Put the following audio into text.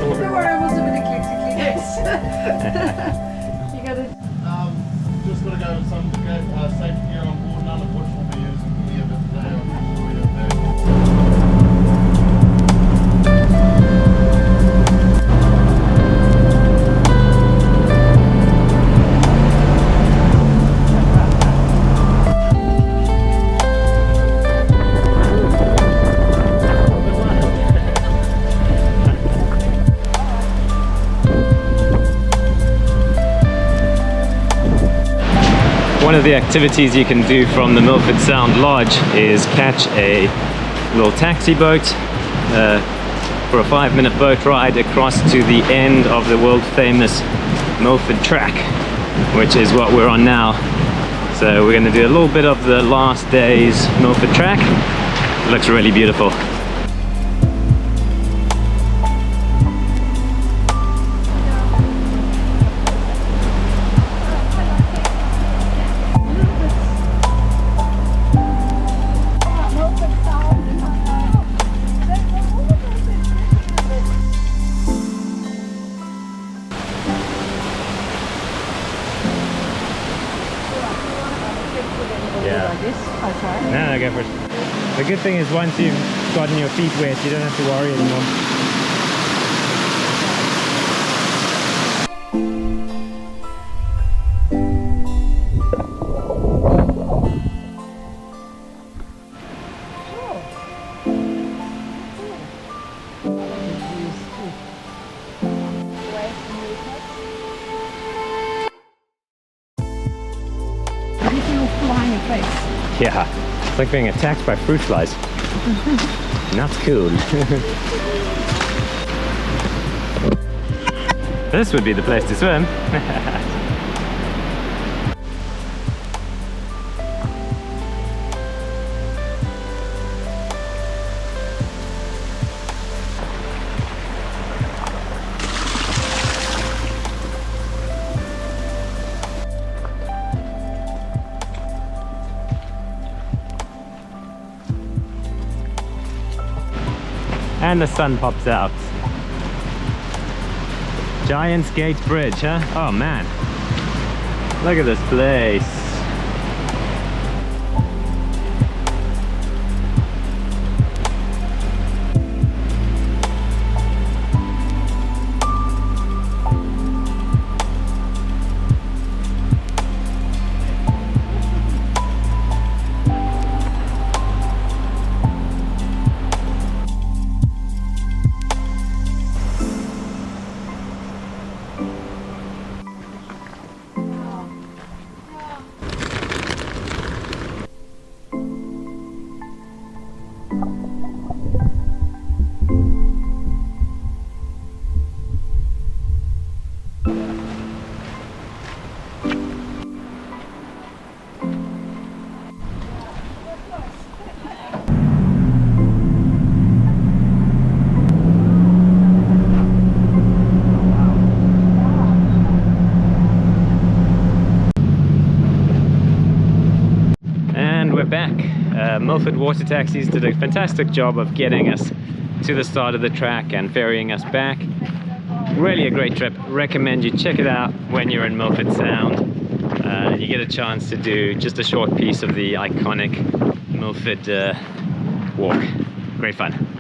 Don't worry, I must have been eclectically yes. You got it. Just got to go to some safety gear on board, none of which will be using any of it today. I'm sure you're there. One of the activities you can do from the Milford Sound Lodge is catch a little taxi boat for a 5-minute boat ride across to the end of the world famous Milford Track, which is what we're on now. So we're going to do a little bit of the last day's Milford Track. It looks really beautiful. No, go for it. The good thing is once you've gotten your feet wet, you don't have to worry anymore. Yeah, it's like being attacked by fruit flies. Not cool. This would be the place to swim. And the sun pops out. Giant's Gate Bridge, huh? Oh man, look at this place. Milford Water Taxis did a fantastic job of getting us to the start of the track and ferrying us back. Really a great trip. Recommend you check it out when you're in Milford Sound. You get a chance to do just a short piece of the iconic Milford walk. Great fun.